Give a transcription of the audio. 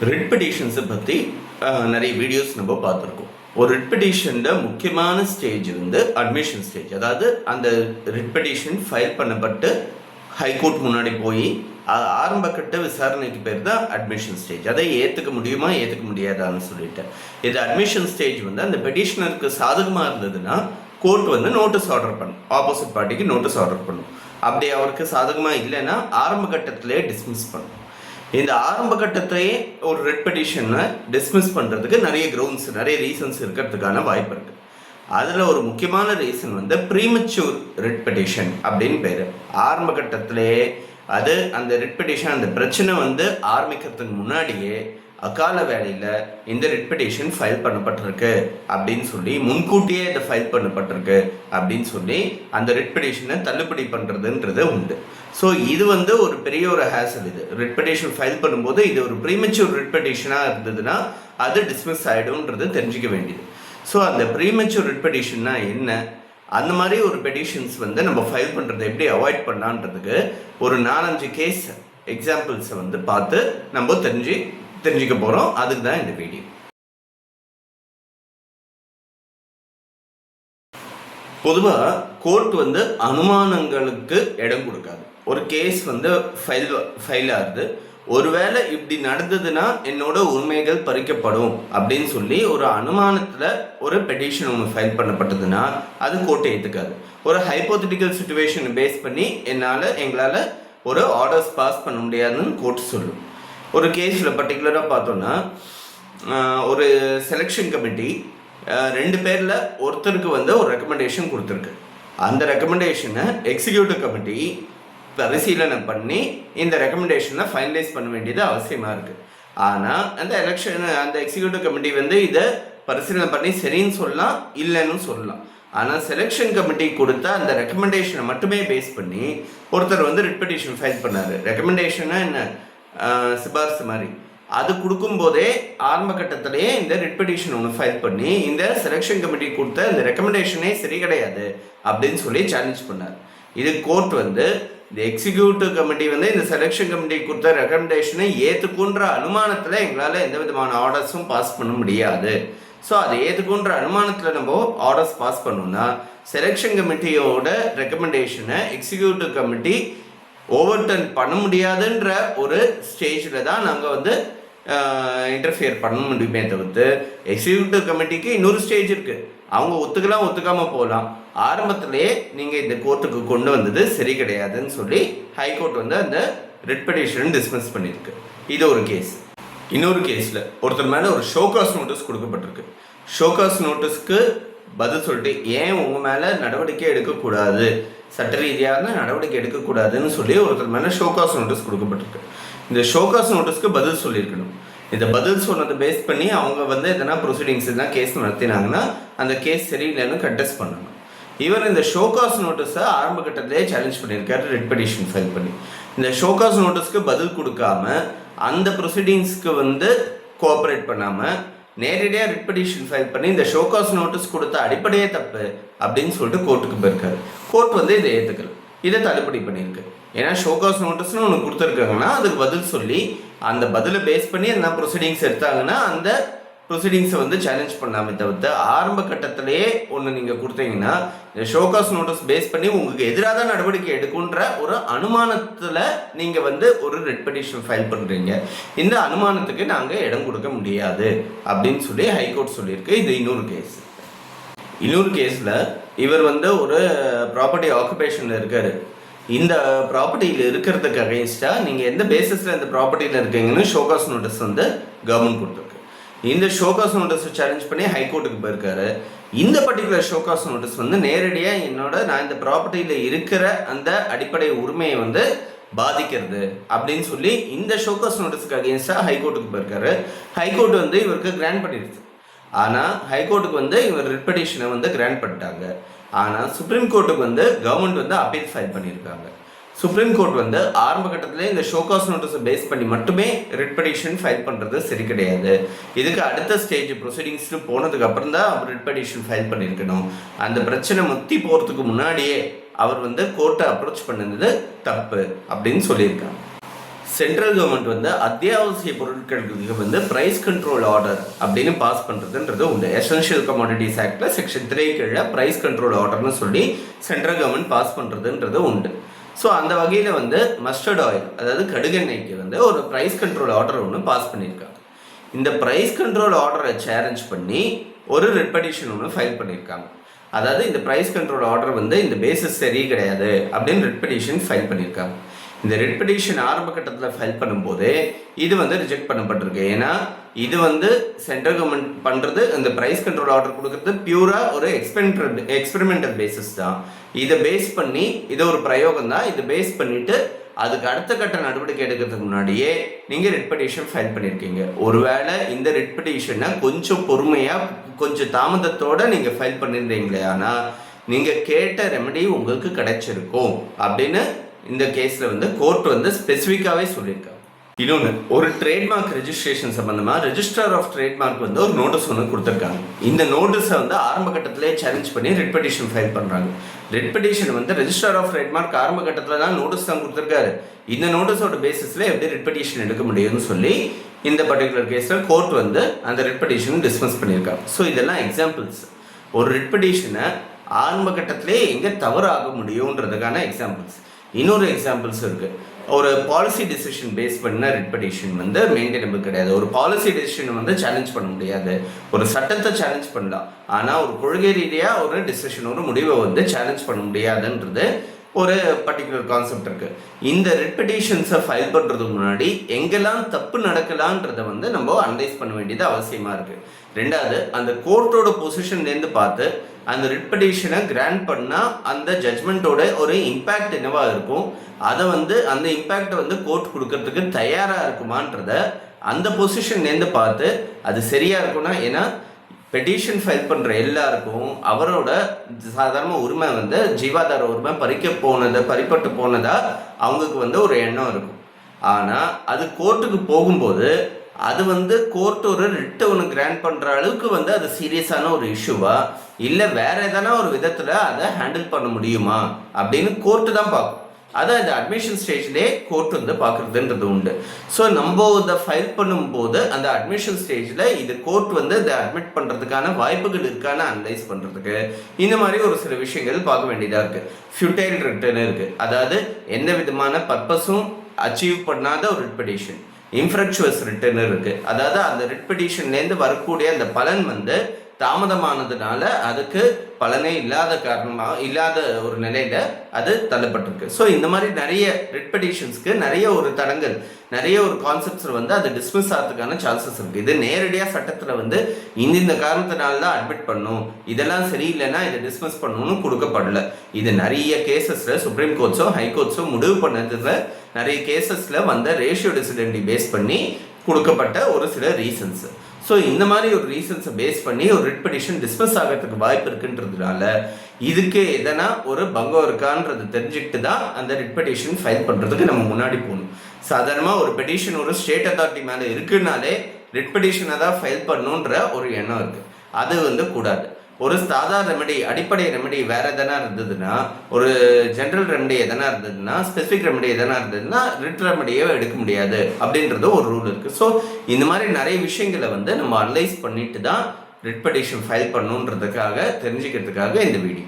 Red பெட்டிஷன்ஸை பற்றி நிறைய videos நம்ம பார்த்துருக்கோம். ஒரு ரெட் பெட்டிஷனில் முக்கியமான ஸ்டேஜ் வந்து அட்மிஷன் ஸ்டேஜ். அதாவது அந்த ரெட் பெட்டிஷன் ஃபைல் பண்ணப்பட்டு ஹைகோர்ட் முன்னாடி போய் ஆரம்ப கட்ட விசாரணைக்கு பேர் தான் அட்மிஷன் ஸ்டேஜ். அதை ஏற்றுக்க முடியுமா ஏற்றுக்க முடியாதான்னு சொல்லிட்டு இது அட்மிஷன் ஸ்டேஜ் வந்து அந்த பெட்டிஷனருக்கு சாதகமாக இருந்ததுன்னா கோர்ட் வந்து நோட்டீஸ் ஆர்டர் பண்ணும், ஆப்போசிட் பார்ட்டிக்கு நோட்டீஸ் ஆர்டர் பண்ணும். அப்படி அவருக்கு சாதகமாக இல்லைன்னா ஆரம்ப கட்டத்திலே டிஸ்மிஸ் பண்ணும். இந்த ஆரம்ப கட்டத்தையே ஒரு ரெட் பெட்டிஷனை டிஸ்மிஸ் பண்ணுறதுக்கு நிறைய கிரவுண்ட்ஸ், நிறைய ரீசன்ஸ் இருக்கிறதுக்கான வாய்ப்பு இருக்குது. அதில் ஒரு முக்கியமான ரீசன் வந்து ப்ரீமெச்சூர் ரெட் பெட்டிஷன் அப்படின்னு பேர். ஆரம்ப கட்டத்திலே அது அந்த ரெட் பெட்டிஷன் அந்த பிரச்சனை வந்து ஆரம்பிக்கிறதுக்கு முன்னாடியே அகால வேலையில் இந்த ரெட் பெட்டிஷன் ஃபைல் பண்ணப்பட்டிருக்கு அப்படின்னு சொல்லி முன்கூட்டியே இதை ஃபைல் பண்ணப்பட்டிருக்கு அப்படின்னு சொல்லி அந்த ரெட் பெட்டிஷனை தள்ளுபடி பண்ணுறதுன்றது உண்டு. ஸோ இது வந்து ஒரு பெரிய ஒரு ஹேசல். இது ரெட் பெட்டிஷன் ஃபைல் பண்ணும்போது இது ஒரு ப்ரீமெச்சூர் ரெட் பெட்டிஷனாக இருந்ததுன்னா அது டிஸ்மிஸ் ஆகிடும்ன்றது தெரிஞ்சிக்க வேண்டியது. ஸோ அந்த ப்ரீமெச்சூர் ரெட் பெட்டிஷன்னா என்ன, அந்த மாதிரி ஒரு பெட்டிஷன்ஸ் வந்து நம்ம ஃபைல் பண்ணுறதை எப்படி அவாய்ட் பண்ணலான்றதுக்கு ஒரு 4-5 கேஸ் எக்ஸாம்பிள்ஸை வந்து பார்த்து நம்ம தெரிஞ்சுக்க போகிறோம். அதுக்கு தான் இந்த வீடியோ. பொதுவாக கோர்ட் வந்து அனுமானங்களுக்கு இடம் கொடுக்காது. ஒரு கேஸ் வந்து ஃபைல் ஆகுது, ஒருவேளை இப்படி நடந்ததுன்னா என்னோட உரிமைகள் பறிக்கப்படும் அப்படின்னு சொல்லி ஒரு அனுமானத்தில் ஒரு பெட்டிஷன் ஒன்று ஃபைல் பண்ணப்பட்டதுன்னா அது கோர்ட்டை ஏற்றுக்காது. ஒரு ஹைப்போதெட்டிக்கல் சுச்சுவேஷனை பேஸ் பண்ணி எங்களால் ஒரு ஆர்டர்ஸ் பாஸ் பண்ண முடியாதுன்னு கோர்ட் சொல்லும். ஒரு கேஸில் பர்டிகுலராக பார்த்தோன்னா ஒரு செலெக்ஷன் கமிட்டி 2 பேரில் ஒருத்தருக்கு வந்து ஒரு ரெக்கமெண்டேஷன் கொடுத்துருக்கு. அந்த ரெக்கமெண்டேஷனை எக்ஸிக்யூட்டிவ் கமிட்டி பரிசீலனை பண்ணி இந்த ரெக்கமெண்டேஷனை ஃபைனலைஸ் பண்ண வேண்டியது அவசியமாக இருக்குது. ஆனால் அந்த எக்ஸிக்யூட்டிவ் கமிட்டி வந்து இதை பரிசீலனை பண்ணி சரின்னு சொல்லலாம், இல்லைன்னு சொல்லலாம். ஆனால் செலெக்ஷன் கமிட்டி கொடுத்த அந்த ரெக்கமெண்டேஷனை மட்டுமே பேஸ் பண்ணி ஒருத்தர் வந்து ரிட் பெட்டிஷன் ஃபைல் பண்ணார். ரெக்கமெண்டேஷனை என்ன சிபாரிசு மாதிரி அது கொடுக்கும்போதே ஆரம்ப கட்டத்திலேயே இந்த ரிட் பெட்டிஷன் ஒன்று ஃபைல் பண்ணி இந்த செலெக்ஷன் கமிட்டி கொடுத்த இந்த ரெக்கமெண்டேஷனே சரி கிடையாது அப்படின்னு சொல்லி சேலஞ்ச் பண்ணார். இது கோர்ட் வந்து இந்த எக்ஸிக்யூட்டிவ் கமிட்டி வந்து இந்த செலெக்ஷன் கமிட்டி கொடுத்த ரெக்கமெண்டேஷனை ஏற்றுக்குன்ற அனுமானத்தில் எங்களால் எந்த விதமான ஆர்டர்ஸும் பாஸ் பண்ண முடியாது. ஸோ அதை ஏற்றுக்குன்ற அனுமானத்தில் நம்ம ஆர்டர்ஸ் பாஸ் பண்ணோம்னா செலெக்ஷன் கமிட்டியோட ரெக்கமெண்டேஷனை எக்ஸிக்யூட்டிவ் கமிட்டி ஓவர்டர்ன் பண்ண முடியாதுன்ற ஒரு ஸ்டேஜில் தான் நாங்கள் வந்து இன்டர்ஃபியர் பண்ண முடியுமே தவிர்த்து எக்ஸிக்யூட்டிவ் கமிட்டிக்கு இன்னொரு ஸ்டேஜ் இருக்குது. அவங்க ஒத்துக்கலாம், ஒத்துக்காமல் போகலாம். ஆரம்பத்திலே நீங்கள் இந்த கோர்ட்டுக்கு கொண்டு வந்தது சரி கிடையாதுன்னு சொல்லி ஹைகோர்ட் வந்து அந்த ரிட் பெட்டிஷன் டிஸ்மிஸ் பண்ணியிருக்கு. இது ஒரு கேஸ். இன்னொரு கேஸில் ஒருத்தர் மேலே ஒரு ஷோகாஸ் நோட்டீஸ் கொடுக்கப்பட்டிருக்கு. ஷோகாஸ் நோட்டீஸ்க்கு பதில் சொல்லிட்டு ஏன் உங்கள் மேலே நடவடிக்கை எடுக்கக்கூடாது, சட்ட ரீதியான நடவடிக்கை எடுக்கக்கூடாதுன்னு சொல்லி ஒருத்தர் மேலே ஷோகாஸ் நோட்டீஸ் கொடுக்கப்பட்டிருக்கு. இந்த ஷோகாஸ் நோட்டீஸ்க்கு பதில் சொல்லியிருக்கணும். இந்த பதில் சொன்னதை பேஸ் பண்ணி அவங்க வந்து எதனா ப்ரொசீடிங்ஸ் எதனா கேஸ் நடத்தினாங்கன்னா அந்த கேஸ் சரியில்லைன்னு கண்டெஸ்ட் பண்ணணும். இவர் இந்த ஷோகாஸ் நோட்டீஸை ஆரம்ப கட்டத்திலே சேலஞ்ச் பண்ணியிருக்காரு ரிட் பெட்டிஷன் ஃபைல் பண்ணி. இந்த ஷோகாஸ் நோட்டீஸ்க்கு பதில் கொடுக்காம அந்த ப்ரொசீடிங்ஸ்க்கு வந்து கோஆப்ரேட் பண்ணாமல் நேரடியாக ரிட் பெட்டிஷன் ஃபைல் பண்ணி இந்த ஷோகாஸ் நோட்டீஸ் கொடுத்த அடிப்படையே தப்பு அப்படின்னு சொல்லிட்டு கோர்ட்டுக்கு போயிருக்காரு. கோர்ட் வந்து இதை ஏற்றுக்கல, இதை தள்ளுபடி பண்ணியிருக்கு. ஏன்னா ஷோகாஸ் நோட்டீஸ்னு ஒன்று கொடுத்துருக்காங்கன்னா அதுக்கு பதில் சொல்லி அந்த பதிலை பேஸ் பண்ணி என்ன ப்ரொசீடிங்ஸ் எடுத்தாங்கன்னா அந்த ப்ரொசீடிங்ஸை வந்து சேலஞ்ச் பண்ணாமே தவிர்த்து ஆரம்ப கட்டத்திலேயே ஒன்று நீங்கள் கொடுத்தீங்கன்னா இந்த ஷோகாஸ் நோட்டீஸ் பேஸ் பண்ணி உங்களுக்கு எதிராக தான் நடவடிக்கை எடுக்குன்ற ஒரு அனுமானத்தில் நீங்கள் வந்து ஒரு ரெட் பெட்டிஷன் ஃபைல் பண்ணுறீங்க. இந்த அனுமானத்துக்கு நாங்கள் இடம் கொடுக்க முடியாது அப்படின்னு சொல்லி ஹைகோர்ட் சொல்லியிருக்கு. இது இன்னொரு கேஸில் இவர் வந்து ஒரு ப்ராப்பர்ட்டி ஆக்குபேஷனில் இருக்கார். இந்த ப்ராப்பர்ட்டியில் இருக்கிறதுக்கு அகைன்ஸ்டாக நீங்கள் எந்த பேசிஸில் இந்த ப்ராப்பர்ட்டியில் இருக்கீங்கன்னு ஷோகாஸ் நோட்டீஸ் வந்து கவர்மெண்ட் கொடுத்துருக்கு. இந்த ஷோகாஸ் நோட்டீஸை சேலஞ்ச் பண்ணி ஹைகோர்ட்டுக்கு போயிருக்காரு. இந்த பர்டிகுலர் ஷோகாஸ் நோட்டீஸ் வந்து நேரடியாக நான் இந்த ப்ராப்பர்ட்டியில் இருக்கிற அந்த அடிப்படை உரிமையை வந்து பாதிக்கிறது அப்படின்னு சொல்லி இந்த ஷோகாஸ் நோட்டீஸுக்கு அகேன்ஸ்டாக ஹைகோர்ட்டுக்கு போயிருக்காரு. ஹைகோர்ட் வந்து இவருக்கு கிராண்ட் பண்ணிடுச்சு. ஆனால் ஹைகோர்ட்டுக்கு வந்து இவர் ரிட் பெட்டிஷனை வந்து கிராண்ட் பண்ணிட்டாங்க. ஆனால் சுப்ரீம் கோர்ட்டுக்கு வந்து கவர்மெண்ட் வந்து அப்பீல் ஃபைல் பண்ணியிருக்காங்க. சுப்ரீம் கோர்ட் வந்து ஆரம்ப கட்டத்திலே இந்த ஷோகாஸ் நோட்டீஸை பேஸ் பண்ணி மட்டுமே ரிட் பெட்டிஷன் ஃபைல் பண்ணுறது சரி கிடையாது, இதுக்கு அடுத்த ஸ்டேஜ் ப்ரொசீடிங்ஸ்னு போனதுக்கு அப்புறம் தான் அவர் ரிட் பெட்டிஷன் ஃபைல் பண்ணியிருக்கணும், அந்த பிரச்சனை முத்தி போகிறதுக்கு முன்னாடியே அவர் வந்து கோர்ட்டை அப்ரோச் பண்ணது தப்பு அப்படின்னு சொல்லியிருக்காங்க. சென்ட்ரல் கவர்மெண்ட் வந்து அத்தியாவசிய பொருட்களுக்கு வந்து பிரைஸ் கண்ட்ரோல் ஆர்டர் அப்படின்னு பாஸ் பண்ணுறதுன்றது உண்டு. எசென்ஷியல் கமாடிட்டிஸ் ஆக்டில் செக்ஷன் 3 கீழே பிரைஸ் கண்ட்ரோல் ஆர்டர்னு சொல்லி சென்ட்ரல் கவர்மெண்ட் பாஸ் பண்ணுறதுன்றது உண்டு. ஸோ அந்த வகையில் வந்து மஸ்டர்ட் ஆயில், அதாவது கடுகெண்ணெய்க்கு வந்து ஒரு ப்ரைஸ் கண்ட்ரோல் ஆர்டர் ஒன்று பாஸ் பண்ணியிருக்காங்க. இந்த ப்ரைஸ் கண்ட்ரோல் ஆர்டரை சேலஞ்ச் பண்ணி ஒரு ரிட் பெட்டிஷன் ஒன்று ஃபைல் பண்ணியிருக்காங்க. அதாவது இந்த ப்ரைஸ் கண்ட்ரோல் ஆர்டர் வந்து இந்த பேசிஸ் சரி கிடையாது அப்படின்னு ரிட் பெட்டிஷன் ஃபைல் பண்ணியிருக்காங்க. இந்த ரிட் பெட்டிஷன் ஆரம்ப கட்டத்தில் ஃபைல் பண்ணும்போது இது வந்து ரிஜெக்ட் பண்ணப்பட்டிருக்கு. ஏன்னா இது வந்து சென்ட்ரல் கவர்மெண்ட் பண்ணுறது, இந்த ப்ரைஸ் கண்ட்ரோல் ஆர்டர் கொடுக்குறது பியூராக ஒரு எக்ஸ்பெரிமெண்டல் பேசிஸ் தான். இதை பேஸ் பண்ணி இது ஒரு பிரயோகம் தான். இதை பேஸ் பண்ணிவிட்டு அதுக்கு அடுத்த கட்ட நடவடிக்கை எடுக்கிறதுக்கு முன்னாடியே நீங்கள் ரிட் பெட்டிஷன் ஃபைல் பண்ணியிருக்கீங்க. ஒருவேளை இந்த ரிட் பெட்டிஷனை கொஞ்சம் பொறுமையாக கொஞ்சம் தாமதத்தோடு நீங்கள் ஃபைல் பண்ணியிருந்தீங்களே, ஆனால் நீங்கள் கேட்ட ரெமெடி உங்களுக்கு கிடைச்சிருக்கும் அப்படின்னு இந்த கேஸில் வந்து கோர்ட் வந்து ஸ்பெசிஃபிக்காகவே சொல்லியிருக்காங்க. இன்னொன்று, ஒரு ட்ரேட்மார்க் ரெஜிஸ்ட்ரேஷன் சம்பந்தமாக ரெஜிஸ்ட்ரார் ஆஃப் ட்ரேட்மார்க் வந்து ஒரு நோட்டீஸ் ஒன்று கொடுத்துருக்காங்க. இந்த நோட்டீஸை வந்து ஆரம்ப கட்டத்திலே சேலஞ்ச் பண்ணி ரிட் பெட்டிஷன் ஃபைல் பண்ணுறாங்க. ரிட் பெட்டிஷன் வந்து ரெஜிஸ்ட்ரார் ஆஃப் ட்ரேட்மார்க் ஆரம்ப கட்டத்தில் தான் நோட்டீஸ் தான் கொடுத்துருக்காரு. இந்த நோட்டீஸோட பேசிஸில் எப்படி ரிட் பெட்டிஷன் எடுக்க முடியும்னு சொல்லி இந்த பர்டிகுலர் கேஸில் கோர்ட் வந்து அந்த ரிட் பெட்டிஷன் டிஸ்மிஸ் பண்ணியிருக்காங்க. ஸோ இதெல்லாம் எக்ஸாம்பிள்ஸ். ஒரு ரிட் பெட்டிஷனை ஆரம்ப கட்டத்திலே எங்கே தவறாக முடியுன்றதுக்கான எக்ஸாம்பிள்ஸ். இன்னொரு எக்ஸாம்பிள்ஸ் இருக்குது. ஒரு பாலிசி டிசிஷன் பேஸ் பண்ண ரிட் பெட்டிஷன் வந்து மெயின்டைனபிள் கிடையாது. ஒரு பாலிசி டிசிஷனை வந்து சேலஞ்ச் பண்ண முடியாது. ஒரு சட்டத்தை சேலஞ்ச் பண்ணலாம், ஆனால் ஒரு கொள்கை ரீதியாக ஒரு டிசிஷன், ஒரு முடிவை வந்து சேலஞ்ச் பண்ண முடியாதுன்றது ஒரு பர்டிகுலர் கான்செப்ட் இருக்குது. இந்த ரிட் பெட்டிஷன்ஸை ஃபைல் பண்ணுறதுக்கு முன்னாடி எங்கெல்லாம் தப்பு நடக்கலான்றதை வந்து நம்ம அனலைஸ் பண்ண வேண்டியது அவசியமாக இருக்குது. ரெண்டாவது, அந்த கோர்ட்டோட பொசிஷன்லேருந்து பார்த்து அந்த ரிட் பெட்டிஷனை கிராண்ட் பண்ணால் அந்த ஜட்ஜ்மெண்ட்டோட ஒரு இம்பேக்ட் என்னவாக இருக்கும், அதை வந்து அந்த இம்பேக்டை வந்து கோர்ட் கொடுக்கறதுக்கு தயாராக இருக்குமான்றத அந்த பொசிஷன்லேருந்து பார்த்து அது சரியாக இருக்கும்னா, ஏன்னா பெட்டிஷன் ஃபைல் பண்ணுற எல்லாருக்கும் அவரோட சாதாரண உரிமை வந்து ஜீவாதார உரிமை பறிப்பட்டு போனதா அவங்களுக்கு வந்து ஒரு எண்ணம் இருக்கும். ஆனால் அது கோர்ட்டுக்கு போகும்போது அது வந்து கோர்ட் ஒரு ரிட்டை ஒன்று கிராண்ட் பண்ணுற அளவுக்கு வந்து அது சீரியஸான ஒரு இஷ்யூவா, இல்லை வேற எதனா ஒரு விதத்தில் அதை ஹேண்டில் பண்ண முடியுமா அப்படின்னு கோர்ட்டு தான் பார்க்கும். அதான் இந்த அட்மிஷன் ஸ்டேஜ்லேயே கோர்ட் வந்து பார்க்குறதுன்றது உண்டு. ஸோ நம்ம இதை ஃபைல் பண்ணும்போது அந்த அட்மிஷன் ஸ்டேஜில் இது கோர்ட் வந்து இதை அட்மிட் பண்ணுறதுக்கான வாய்ப்புகள் இருக்கான்னு அனலைஸ் பண்ணுறதுக்கு இந்த மாதிரி ஒரு சில விஷயங்கள் பார்க்க வேண்டியதாக இருக்குது. ஃபியூட்டைல் ரிட்டர்ன் இருக்குது, அதாவது எந்த விதமான பர்பஸும் அச்சீவ் பண்ணாத ஒரு ரிட் பெட்டிஷன். இன்ஃப்ரக்சுவஸ் ரிட்டர்ன் இருக்குது, அதாவது அந்த ரிட் பெட்டிஷன்லேருந்து வரக்கூடிய அந்த பலன் வந்து தாமதமானதுனால அதுக்கு பலனே இல்லாத ஒரு நிலையில அது தள்ளப்பட்டிருக்கு. ஸோ இந்த மாதிரி நிறைய ரிட் பெட்டிஷன்ஸ்க்கு நிறைய ஒரு தடங்கள், நிறைய ஒரு கான்செப்ட்ஸ் வந்து அது டிஸ்மிஸ் ஆகிறதுக்கான சான்சஸ் இருக்குது. இது நேரடியாக சட்டத்தில் வந்து இந்த காரணத்தினால தான் அட்மிட் பண்ணும், இதெல்லாம் சரியில்லைன்னா இதை டிஸ்மிஸ் பண்ணணும்னு கொடுக்கப்படல. இது நிறைய கேசஸில் சுப்ரீம் கோர்ட்ஸோ ஹை கோர்ட்ஸோ முடிவு பண்ணதுல நிறைய கேசஸில் வந்த ரேஷியோ டிசிடென்டி பேஸ் பண்ணி கொடுக்கப்பட்ட ஒரு சில ரீசன்ஸ். ஸோ இந்த மாதிரி ஒரு ரீசன்ஸை பேஸ் பண்ணி ஒரு ரிட் பெட்டிஷன் டிஸ்மிஸ் ஆகிறதுக்கு வாய்ப்பு இருக்குன்றதுனால இதுக்கு எதனா ஒரு பங்கம் இருக்கான்றது தெரிஞ்சுக்கிட்டு தான் அந்த ரிட் பெட்டிஷன் ஃபைல் பண்ணுறதுக்கு நம்ம முன்னாடி போகணும். சாதாரணமாக ஒரு பெட்டிஷன் ஒரு ஸ்டேட் அத்தாரிட்டி மேலே இருக்குன்னாலே ரிட் பெட்டிஷனை தான் ஃபைல் பண்ணணுன்ற ஒரு எண்ணம் இருக்குது. அது வந்து கூடாது. ஒரு சாதாரண ரெமெடி, அடிப்படை ரெமெடி வேறு எதனா இருந்ததுன்னா, ஒரு ஜென்ரல் ரெமெடி எதனா இருந்ததுன்னா, ஸ்பெசிஃபிக் ரெமெடி எதனா இருந்ததுன்னா ரிட் ரெமெடியே எடுக்க முடியாது அப்படின்றது ஒரு ரூல் இருக்குது. ஸோ இந்த மாதிரி நிறைய விஷயங்களை வந்து நம்ம அனலைஸ் பண்ணிட்டு தான் ரிட் பெட்டிஷன் ஃபைல் பண்ணணுன்றதுக்காக தெரிஞ்சுக்கிறதுக்காக இந்த வீடியோ.